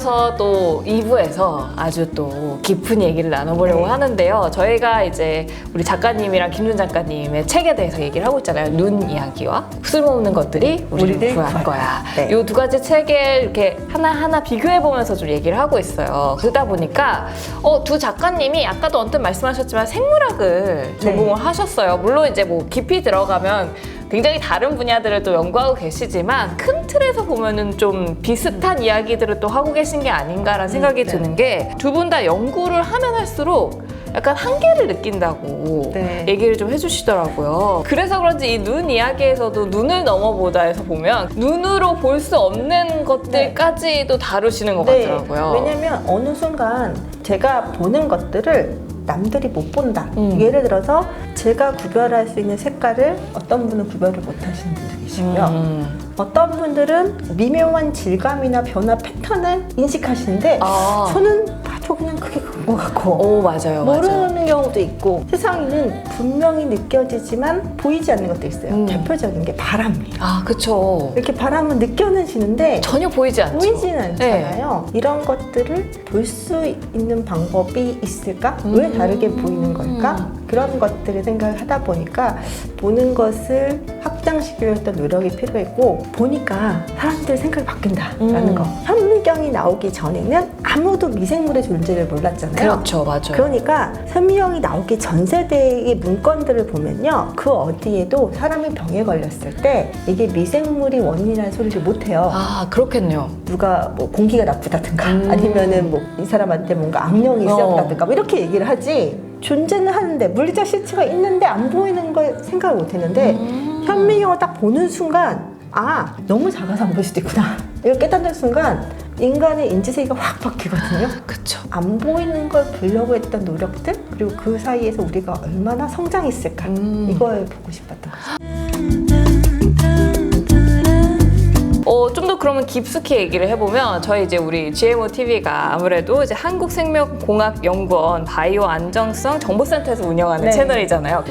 이어서 또 2부에서 아주 또 깊은 얘기를 나눠보려고 하는데요. 저희가 이제 우리 작가님이랑 김눈 작가님의 책에 대해서 얘기를 하고 있잖아요. 눈 이야기와 쓸모없는 것들이 우리를 구한 거야. 이 두 가지 책을 이렇게 하나하나 비교해보면서 좀 얘기를 하고 있어요. 그러다 보니까 두 작가님이 아까도 언뜻 말씀하셨지만 생물학을 전공을 하셨어요. 물론 이제 뭐 깊이 들어가면 굉장히 다른 분야들을 또 연구하고 계시지만 큰 틀에서 보면은 좀 비슷한 이야기들을 또 하고 계신 게 아닌가라는 생각이 드는 게 두 분 다 연구를 하면 할수록 약간 한계를 느낀다고 얘기를 좀 해주시더라고요. 그래서 그런지 이 눈 이야기에서도 눈을 넘어보다에서 보면 눈으로 볼 수 없는 것들까지도 다루시는 것 같더라고요. 왜냐면 어느 순간 제가 보는 것들을 남들이 못 본다. 예를 들어서 제가 구별할 수 있는 색깔을 어떤 분은 구별을 못 하시는 분도 계시고요. 어떤 분들은 미묘한 질감이나 변화 패턴을 인식하시는데 저는 봐도 그냥 그게 그런 것 같고 맞아요. 모르는 경우도 있고 세상에는 분명히 느껴지지만 보이지 않는 것도 있어요. 대표적인 게 바람이에요. 그쵸. 이렇게 바람은 느껴지는데 전혀 보이지 않죠. 보이지는 않잖아요. 이런 것들을 볼 수 있는 방법이 있을까? 왜 다르게 보이는 걸까? 그런 것들을 생각을 하다 보니까 보는 것을 확장시키려 했던 노력이 필요했고 보니까 사람들 생각이 바뀐다라는 거. 현미경이 나오기 전에는 아무도 미생물의 존재를 몰랐잖아요. 그렇죠. 맞아요. 그러니까 현미경이 나오기 전 세대의 문건들을 보면요. 그 어디에도 사람이 병에 걸렸을 때 이게 미생물이 원인이라는 소리를 못해요. 그렇겠네요. 누가 뭐 공기가 나쁘다든가 아니면은 뭐 이 사람한테 뭔가 악령이 있었다든가 뭐 이렇게 얘기를 하지 존재는 하는데 물리적 실체가 있는데 안 보이는 걸 생각을 못 했는데 현미경을 딱 보는 순간 너무 작아서 안 보일 수도 있구나 이걸 깨닫는 순간 인간의 인지세계가 확 바뀌거든요. 그쵸. 안 보이는 걸 보려고 했던 노력들 그리고 그 사이에서 우리가 얼마나 성장했을까 이걸 보고 싶었던 거죠. 좀 더 그러면 깊숙이 얘기를 해보면 저희 이제 우리 GMO TV가 아무래도 이제 한국생명공학연구원 바이오 안정성 정보센터에서 운영하는 채널이잖아요.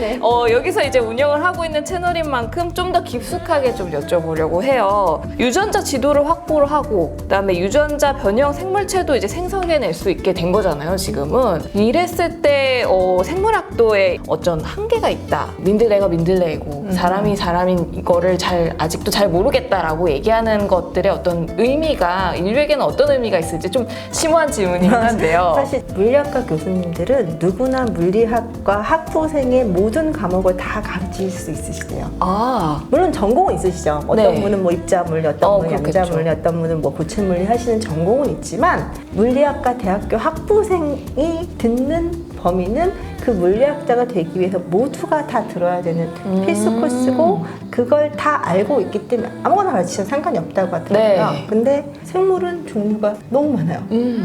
여기서 이제 운영을 하고 있는 채널인 만큼 좀 더 깊숙하게 좀 여쭤보려고 해요. 유전자 지도를 확보를 하고 그다음에 유전자 변형 생물체도 이제 생성해낼 수 있게 된 거잖아요. 지금은 이랬을 때 생물학도에 어쩐 한계가 있다. 민들레가 민들레이고 사람이 사람인 이거를 아직도 잘 모르겠다라고 얘기하는 것들의 어떤 의미가 인류에게는 어떤 의미가 있을지 좀 심오한 질문이긴 한데요. 사실 물리학과 교수님들은 누구나 물리학과 학부생의 모든 과목을 다 가르칠 수 있으시대요. 물론 전공은 있으시죠. 어떤 분은 뭐 입자물리, 어떤 분은 양자물리, 어떤 분은 뭐 고체물리 하시는 전공은 있지만 물리학과 대학교 학부생이 듣는 범위는 그 물리학자가 되기 위해서 모두가 다 들어야 되는 필수 코스고 그걸 다 알고 있기 때문에 아무거나 가르치면 상관이 없다고 하더라고요. 근데 생물은 종류가 너무 많아요.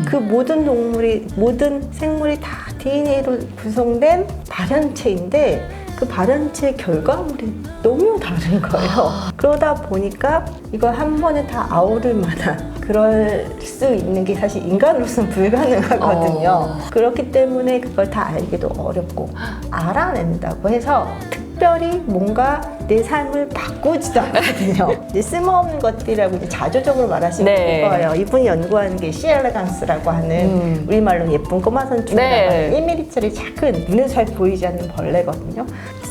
그 모든 생물이 다 DNA로 구성된 발현체인데 그 발현체의 결과물이 너무 다른 거예요. 그러다 보니까 이걸 한 번에 다 아우를 만한 그럴 수 있는 게 사실 인간으로서는 불가능하거든요. 그렇기 때문에 그걸 다 알기도 어렵고 알아낸다고 해서 특별히 뭔가 내 삶을 바꾸지도 않거든요. 이제 쓸모없는 것들이라고 이제 자조적으로 말하시는 거예요. 이분이 연구하는 게 C. 엘레강스라고 하는 우리말로 예쁜 꼬마선충이라고 하는 1mm짜리 작은 눈에 잘 보이지 않는 벌레거든요.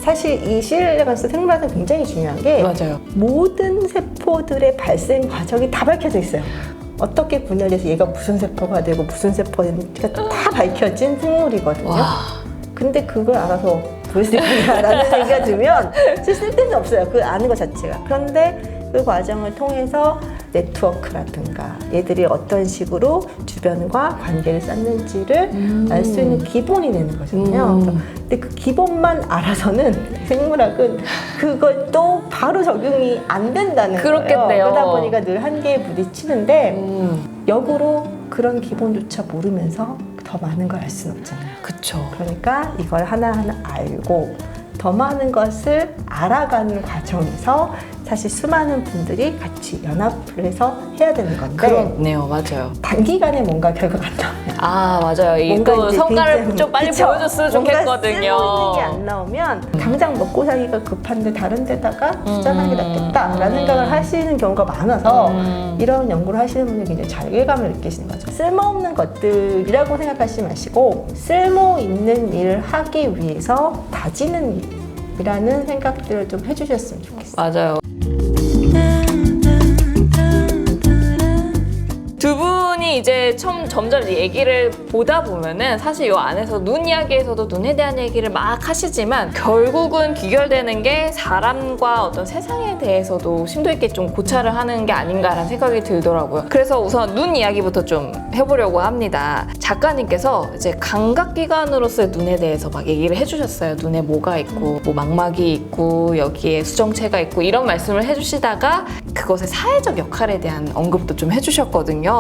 사실 이 C. 엘레강스 생물학은 굉장히 중요한 게 모든 세포들의 발생 과정이 다 밝혀져 있어요. 어떻게 분열해서 얘가 무슨 세포가 되고 무슨 세포가 되는지가 다 밝혀진 생물이거든요. 근데 그걸 알아서 보여드리냐라는 얘기가 들면 쓸데는 없어요. 그 아는 것 자체가. 그런데 그 과정을 통해서 네트워크라든가 얘들이 어떤 식으로 주변과 관계를 쌓는지를 알 수 있는 기본이 되는 거잖아요. 근데 그 기본만 알아서는 생물학은 그걸 또 바로 적용이 안 된다는 거예요. 그러다 보니까 늘 한계에 부딪히는데 역으로 그런 기본조차 모르면서 더 많은 걸 알 수는 없잖아요. 그쵸. 그러니까 이걸 하나하나 알고 더 많은 것을 알아가는 과정에서 사실 수많은 분들이 같이 연합을 해서 해야 되는 건데 그렇네요. 맞아요. 단기간에 뭔가 결과가 나오면 아 맞아요. 뭔가 이거 이제 성과를 굉장히- 좀 빨리 그쵸? 보여줬으면 좋겠거든요. 쓸모있는 게 안 나오면 당장 먹고 살기가 급한데 다른 데다가 투자하는 게 낫겠다라는 생각을 하시는 경우가 많아서 이런 연구를 하시는 분들이 굉장히 자괴감을 느끼시는 거죠. 쓸모없는 것들이라고 생각하지 마시고 쓸모 있는 일을 하기 위해서 다지는 일이라는 생각들을 좀 해주셨으면 좋겠어요. 맞아요. 두 분이 이제 점점 얘기를 보다 보면은 사실 이 안에서 눈 이야기에서도 눈에 대한 얘기를 막 하시지만 결국은 귀결되는 게 사람과 어떤 세상에 대해서도 심도 있게 좀 고찰을 하는 게 아닌가라는 생각이 들더라고요. 그래서 우선 눈 이야기부터 좀 해보려고 합니다. 작가님께서 이제 감각기관으로서의 눈에 대해서 막 얘기를 해주셨어요. 눈에 뭐가 있고 뭐 망막이 있고 여기에 수정체가 있고 이런 말씀을 해주시다가 그것의 사회적 역할에 대한 언급도 좀 해주셨거든요.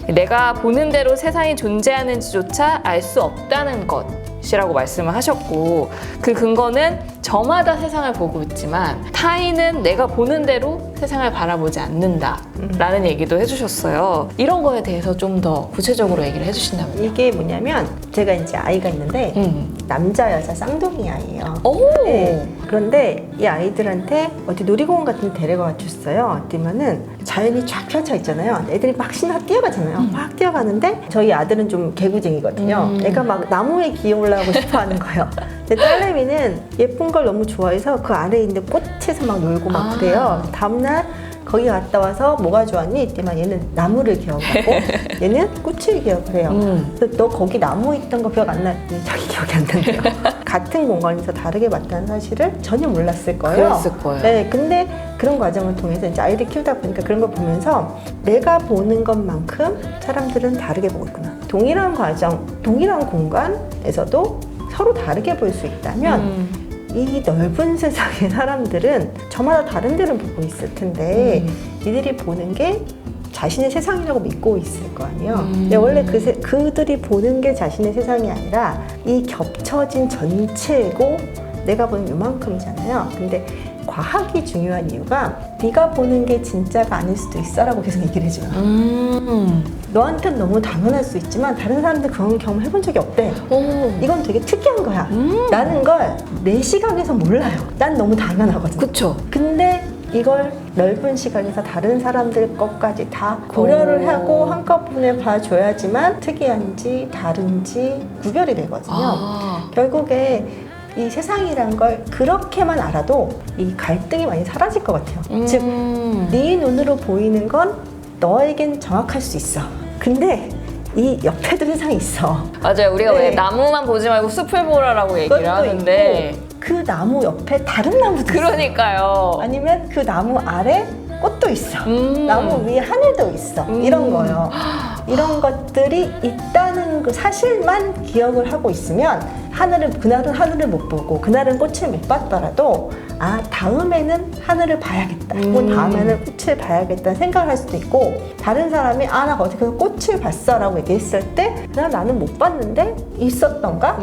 내가 보는 대로 세상이 존재하는지조차 알 수 없다는 것이라고 말씀을 하셨고 그 근거는 저마다 세상을 보고 있지만 타인은 내가 보는 대로 세상을 바라보지 않는다라는 얘기도 해주셨어요. 이런 거에 대해서 좀 더 구체적으로 얘기를 해주신다면요. 이게 뭐냐면 제가 이제 아이가 있는데 남자 여자 쌍둥이 아이예요. 오. 네. 그런데 이 아이들한테 어디 놀이공원 같은 데 데려가 줬어요. 뛰면은 자연이 쫙 펼쳐 있잖아요. 애들이 막 신나 뛰어가잖아요. 막 뛰어가는데 저희 아들은 좀 개구쟁이거든요. 애가 막 나무에 기어 올라가고 싶어 하는 거예요. 제 딸내미는 예쁜 걸 너무 좋아해서 그 아래에 있는 꽃에서 막 놀고 막 그래요. 다음날 거기 갔다 와서 뭐가 좋았니? 이때만 얘는 나무를 기억하고 얘는 꽃을 기억을 해요. 그래서 너 거기 나무 있던 거 기억 안 나? 자기 기억이 안 난대요. 같은 공간에서 다르게 봤다는 사실을 전혀 몰랐을 거예요. 그랬을 거예요. 네, 근데 그런 과정을 통해서 이제 아이를 키우다 보니까 그런 걸 보면서 내가 보는 것만큼 사람들은 다르게 보고 있구나. 동일한 과정, 동일한 공간에서도 서로 다르게 볼 수 있다면 이 넓은 세상의 사람들은 저마다 다른 데를 보고 있을 텐데 이들이 보는 게 자신의 세상이라고 믿고 있을 거 아니에요. 근데 원래 그들이 보는 게 자신의 세상이 아니라 이 겹쳐진 전체고 내가 보는 요만큼이잖아요. 근데 과학이 중요한 이유가 네가 보는 게 진짜가 아닐 수도 있어라고 계속 얘기를 해줘요. 너한테는 너무 당연할 수 있지만 다른 사람들 그런 경험 해본 적이 없대. 이건 되게 특이한 거야. 라는 걸 내 시각에서 몰라요. 난 너무 당연하거든. 그쵸. 근데 이걸 넓은 시각에서 다른 사람들 것까지 다 고려를 하고 한꺼번에 봐줘야지만 특이한지 다른지 구별이 되거든요. 결국에 이 세상이란 걸 그렇게만 알아도 이 갈등이 많이 사라질 것 같아요. 즉, 네 눈으로 보이는 건 너에겐 정확할 수 있어. 근데 이 옆에도 세상이 있어. 맞아요. 우리가 네. 왜 나무만 보지 말고 숲을 보라라고 얘기를 하는데 있고, 그 나무 옆에 다른 나무도 있어. 그러니까요. 아니면 그 나무 아래 꽃도 있어. 나무 위에 하늘도 있어. 이런 거요. 이런 것들이 있다는 그 사실만 기억을 하고 있으면 그날은 하늘을 못 보고 그날은 꽃을 못 봤더라도 아 다음에는 하늘을 봐야겠다. 그 다음에는 꽃을 봐야겠다는 생각을 할 수도 있고 다른 사람이 아 나 어떻게 꽃을 봤어 라고 얘기했을 때 나는 못 봤는데 있었던가?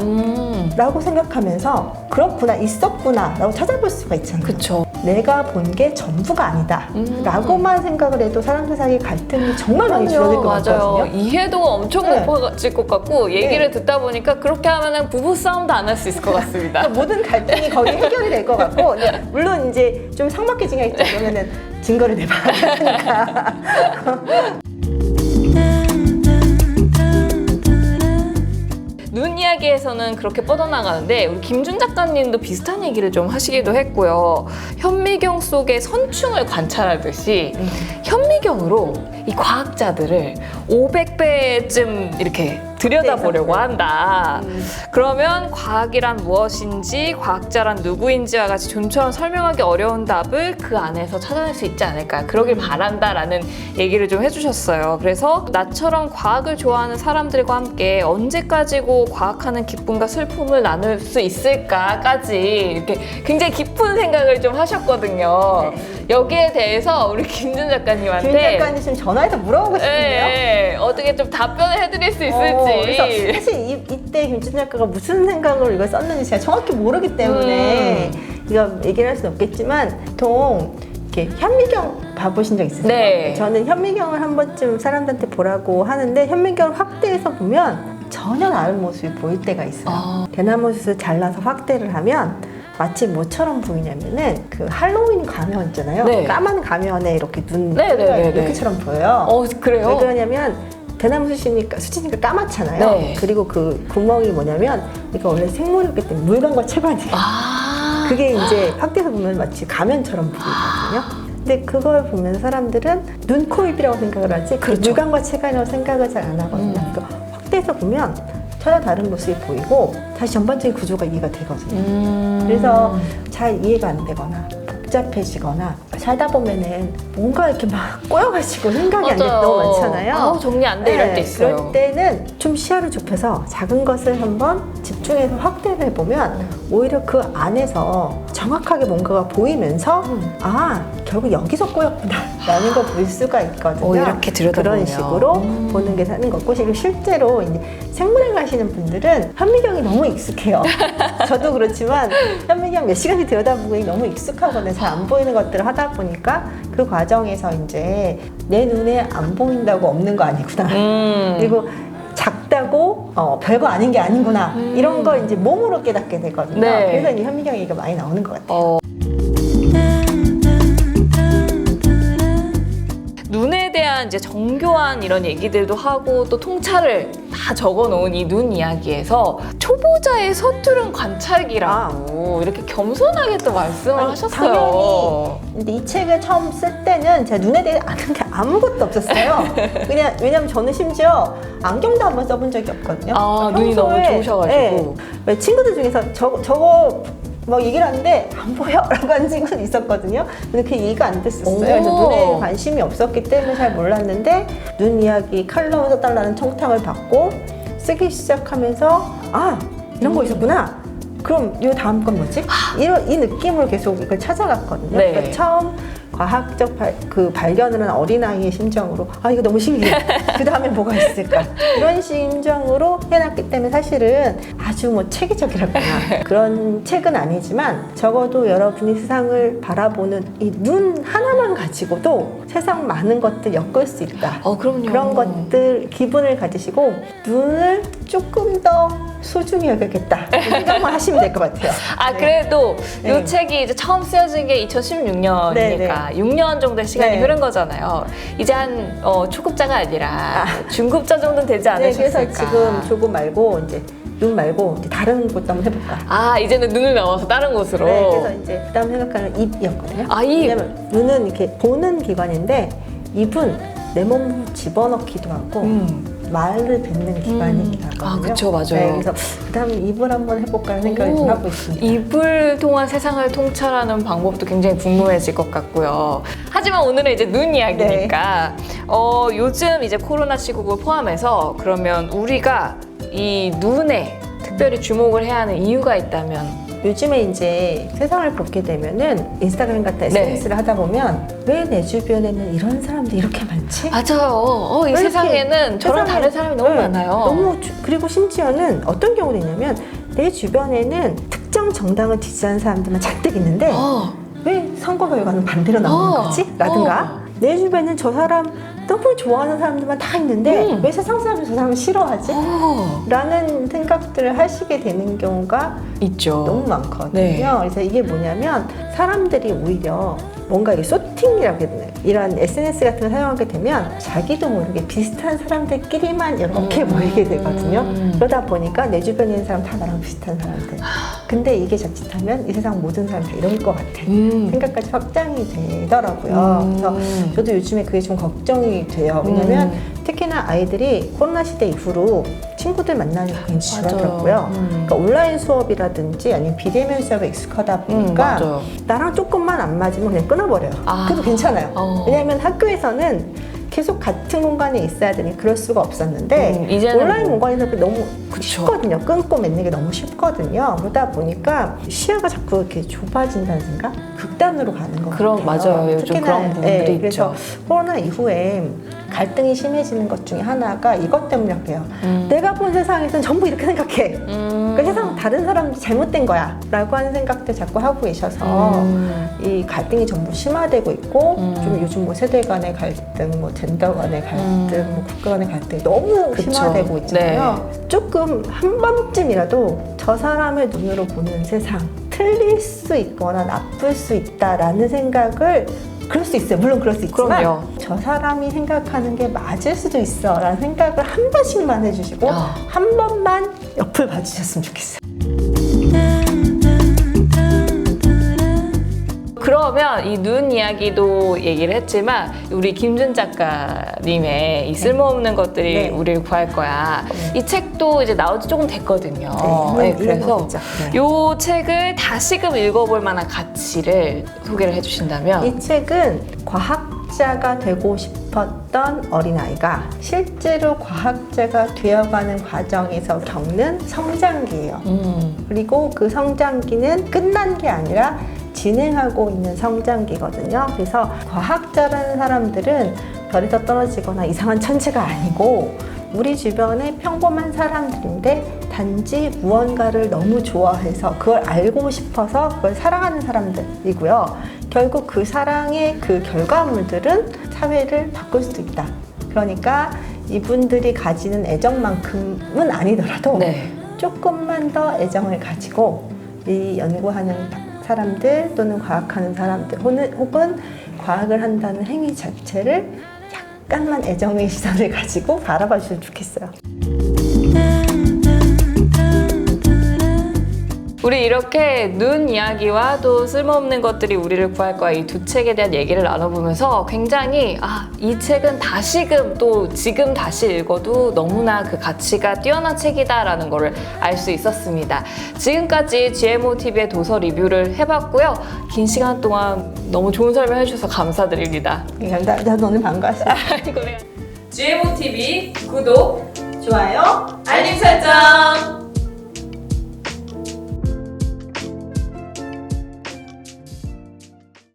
라고 생각하면서 그렇구나 있었구나 라고 찾아볼 수가 있잖아요. 그쵸. 내가 본 게 전부가 아니다 라고만 생각을 해도 사람들 사이 갈등이 정말 많이 줄어들 것 맞아요. 같거든요. 이해도가 엄청 네. 높아질 것 같고 얘기를 듣다 보니까 그렇게 하면은 부부 싸움도 안 할 수 있을 것 같습니다. 그러니까 모든 갈등이 거기 해결이 될 것 같고 근데 물론 이제 좀 삭막해진 게 있죠. 그러면은 증거를 내봐야 되니까. 눈 이야기에서는 그렇게 뻗어나가는데 우리 김준 작가님도 비슷한 얘기를 좀 하시기도 했고요. 현미경 속의 선충을 관찰하듯이 현미경으로 이 과학자들을 500배쯤 이렇게 들여다보려고 한다. 그러면 과학이란 무엇인지 과학자란 누구인지와 같이 좀처럼 설명하기 어려운 답을 그 안에서 찾아낼 수 있지 않을까. 그러길 바란다라는 얘기를 좀 해주셨어요. 그래서 나처럼 과학을 좋아하는 사람들과 함께 언제까지고 과학하는 기쁨과 슬픔을 나눌 수 있을까까지 이렇게 굉장히 깊은 생각을 좀 하셨거든요. 네. 여기에 대해서 우리 김준 작가님한테 김 작가님 지금 전화해서 물어보고 싶은데요. 네, 어떻게 좀 답변을 해드릴 수 있을지. 그래서 사실 이때 김준 작가가 무슨 생각으로 이걸 썼는지 제가 정확히 모르기 때문에 이거 얘기를 할 수는 없겠지만 보통 이렇게 현미경 봐보신 적 있으세요? 네. 저는 현미경을 한 번쯤 사람들한테 보라고 하는데 현미경을 확대해서 보면 전혀 다른 모습이 보일 때가 있어요. 대나무 숯을 잘라서 확대를 하면 마치 뭐처럼 보이냐면은 그 할로윈 가면 있잖아요. 네. 까만 가면에 이렇게 눈 네네네네. 이렇게처럼 보여요. 그래요? 왜 그러냐면 대나무 숯이니까 까맣잖아요. 네. 그리고 그 구멍이 뭐냐면 이거 원래 생물이기 때문에 물광과 채광이에요. 그게 이제 확대해서 보면 마치 가면처럼 보이거든요. 근데 그걸 보면 사람들은 눈, 코, 입이라고 생각을 하지 그렇죠. 물광과 채광이라고 생각을 잘 안 하거든요. 그러니까 확대해서 보면 전혀 다른 모습이 보이고 다시 전반적인 구조가 이해가 되거든요. 그래서 잘 이해가 안 되거나 복잡해지거나 살다 보면은 뭔가 이렇게 막 꼬여가지고 생각이 안 될 때 너무 많잖아요. 정리 안 돼 이럴 때 있어요. 그럴 때는 좀 시야를 좁혀서 작은 것을 한번 집중해서 확대를 해보면 오히려 그 안에서 정확하게 뭔가가 보이면서 결국 여기서 꼬였구나 라는 걸 볼 수가 있거든요. 이렇게 들여다보면 그런 식으로 보는 게 사는 거고, 그리고 실제로 이제 생물학 하시는 분들은 현미경이 너무 익숙해요. 저도 그렇지만 현미경 몇 시간씩 들여다보기 너무 익숙하거든요. 잘 안 보이는 것들을 하다 보니까 그 과정에서 이제 내 눈에 안 보인다고 없는 거 아니구나. 그리고 작다고 별거 아닌 게 아니구나. 이런 걸 이제 몸으로 깨닫게 되거든요. 네. 그래서 이 현미경 얘기가 많이 나오는 것 같아요. 눈에 대한 이제 정교한 이런 얘기들도 하고 또 통찰을 다 적어놓은 이 눈 이야기에서 초보자의 서투른 관찰기라고 이렇게 겸손하게 또 말씀을 하셨어요. 당연히 근데 이 책을 처음 쓸 때는 제가 눈에 대해 아는 게 아무것도 없었어요. 왜냐면 저는 심지어 안경도 한번 써본 적이 없거든요. 눈이 너무 좋으셔가지고. 네, 친구들 중에서 저거 막 얘기를 하는데 안 보여? 라고 하는 친구도 있었거든요. 근데 그게 이해가 안 됐었어요. 그래서 눈에 관심이 없었기 때문에 잘 몰랐는데 눈 이야기 칼럼 써달라는 청탁을 받고 쓰기 시작하면서 이런 거 있었구나. 그럼 이 다음 건 뭐지? 이 느낌으로 계속 이걸 찾아갔거든요. 네. 그러니까 처음 과학적 발견을 한 어린아이의 심정으로 이거 너무 신기해. 그 다음에 뭐가 있을까? 이런 심정으로 해놨기 때문에 사실은 아주 뭐 체계적이랄까나 그런 책은 아니지만 적어도 여러분이 세상을 바라보는 이 눈 하나만 가지고도 세상 많은 것들 엮을 수 있다. 그럼요. 그런 것들 기분을 가지시고 눈을 조금 더 소중히 여겨야겠다 생각만 하시면 될 것 같아요. 그래도 네. 이 책이 이제 처음 쓰여진 게 2016년이니까 네. 6년 정도의 시간이 네. 흐른 거잖아요. 이제 한 초급자가 아니라 중급자 정도는 되지 않으셨을까? 그래서 지금 조금 말고 이제 눈 말고 이제 다른 곳도 한번 해볼까. 이제는 눈을 넘어서 다른 곳으로. 네, 그래서 이제 그다음 생각하는 입이었거든요. 입. 왜냐면 눈은 이렇게 보는 기관인데 입은 내 몸을 집어넣기도 하고 말을 뱉는 기관이기도 하거든요. 그렇죠, 맞아요. 네, 그래서 그다음에 입을 한번 해볼까 하는 생각을 좀 하고 있습니다. 입을 통한 세상을 통찰하는 방법도 굉장히 궁금해질 것 같고요. 하지만 오늘은 이제 눈 이야기니까 요즘 이제 코로나 시국을 포함해서 그러면 우리가 이 눈에 특별히 주목을 해야 하는 이유가 있다면? 요즘에 이제 세상을 보게 되면은 인스타그램 같은 SNS를 하다 보면 왜 내 주변에는 이런 사람들이 이렇게 많지? 맞아요. 이 세상에는 저런 다른 사람이 너무 많아요. 그리고 심지어는 어떤 경우도 있냐면 내 주변에는 특정 정당을 지지하는 사람들만 잔뜩 있는데 왜 선거 결과는 반대로 나오는 거지? 라든가 내 주변에는 저 사람 너무 좋아하는 사람들만 다 있는데 왜 세상 사람이 저 사람을 싫어하지? 라는 생각들을 하시게 되는 경우가 있죠. 너무 많거든요. 네. 그래서 이게 뭐냐면 사람들이 오히려 뭔가 이게 소팅이라고 해야 되나요? 이런 SNS 같은 걸 사용하게 되면 자기도 모르게 비슷한 사람들끼리만 이렇게 모이게 되거든요. 그러다 보니까 내 주변에 있는 사람 다 나랑 비슷한 사람들. 근데 이게 자칫하면 이 세상 모든 사람 다 이럴 것 같아. 생각까지 확장이 되더라고요. 그래서 저도 요즘에 그게 좀 걱정이 돼요. 왜냐면 특히나 아이들이 코로나 시대 이후로 친구들 만나는 게 굉장히 줄어들었고요. 그러니까 온라인 수업이라든지 아니면 비대면 수업에 익숙하다 보니까 나랑 조금만 안 맞으면 그냥 끊어버려요. 그래도 괜찮아요. 왜냐하면 학교에서는 계속 같은 공간에 있어야 되니 그럴 수가 없었는데 온라인 공간에서 너무 쉽거든요. 끊고 맺는 게 너무 쉽거든요. 그러다 보니까 시야가 자꾸 이렇게 좁아진다는 생각? 극단으로 가는 것 같아요. 맞아요. 요즘 그런 부분들이 그래서 있죠. 코로나 이후에 갈등이 심해지는 것 중에 하나가 이것 때문이라고 해요. 내가 본 세상에서는 전부 이렇게 생각해. 그러니까 세상 다른 사람들이 잘못된 거야 라고 하는 생각들 자꾸 하고 계셔서 이 갈등이 전부 심화되고 있고 좀 요즘 뭐 세대 간의 갈등, 뭐 젠더 간의 갈등, 뭐 국가 간의 갈등이 너무 그쵸. 심화되고 있잖아요. 네. 조금 한 번쯤이라도 저 사람의 눈으로 보는 세상 틀릴 수 있거나 나쁠 수 있다라는 생각을 그럴 수 있어요. 물론 그럴 수 있지만 그럼요. 저 사람이 생각하는 게 맞을 수도 있어 라는 생각을 한 번씩만 해주시고 한 번만 옆을 봐주셨으면 좋겠어요. 그러면 이 눈 이야기도 얘기를 했지만 우리 김준 작가님의 이 쓸모없는 것들이 네. 우리를 구할 거야. 이 책도 이제 나온 지 조금 됐거든요. 그래서 이 책을 다시금 읽어볼 만한 가치를 소개를 해주신다면 이 책은 과학자가 되고 싶었던 어린아이가 실제로 과학자가 되어가는 과정에서 겪는 성장기예요. 그리고 그 성장기는 끝난 게 아니라 진행하고 있는 성장기거든요. 그래서 과학자라는 사람들은 별에서 떨어지거나 이상한 천체가 아니고 우리 주변의 평범한 사람들인데 단지 무언가를 너무 좋아해서 그걸 알고 싶어서 그걸 사랑하는 사람들이고요. 결국 그 사랑의 그 결과물들은 사회를 바꿀 수도 있다. 그러니까 이분들이 가지는 애정만큼은 아니더라도 조금만 더 애정을 가지고 이 연구하는 사람들 또는 과학하는 사람들 혹은 과학을 한다는 행위 자체를 약간만 애정의 시선을 가지고 바라봐 주시면 좋겠어요. 우리 이렇게 눈 이야기와 또 쓸모없는 것들이 우리를 구할 거야 이 두 책에 대한 얘기를 나눠보면서 굉장히 이 책은 다시금 또 지금 다시 읽어도 너무나 그 가치가 뛰어난 책이다라는 거를 알 수 있었습니다. 지금까지 GMOTV의 도서 리뷰를 해봤고요. 긴 시간 동안 너무 좋은 설명 해주셔서 감사드립니다. 나도 오늘 반가웠어요. GMOTV 구독, 좋아요, 알림 설정!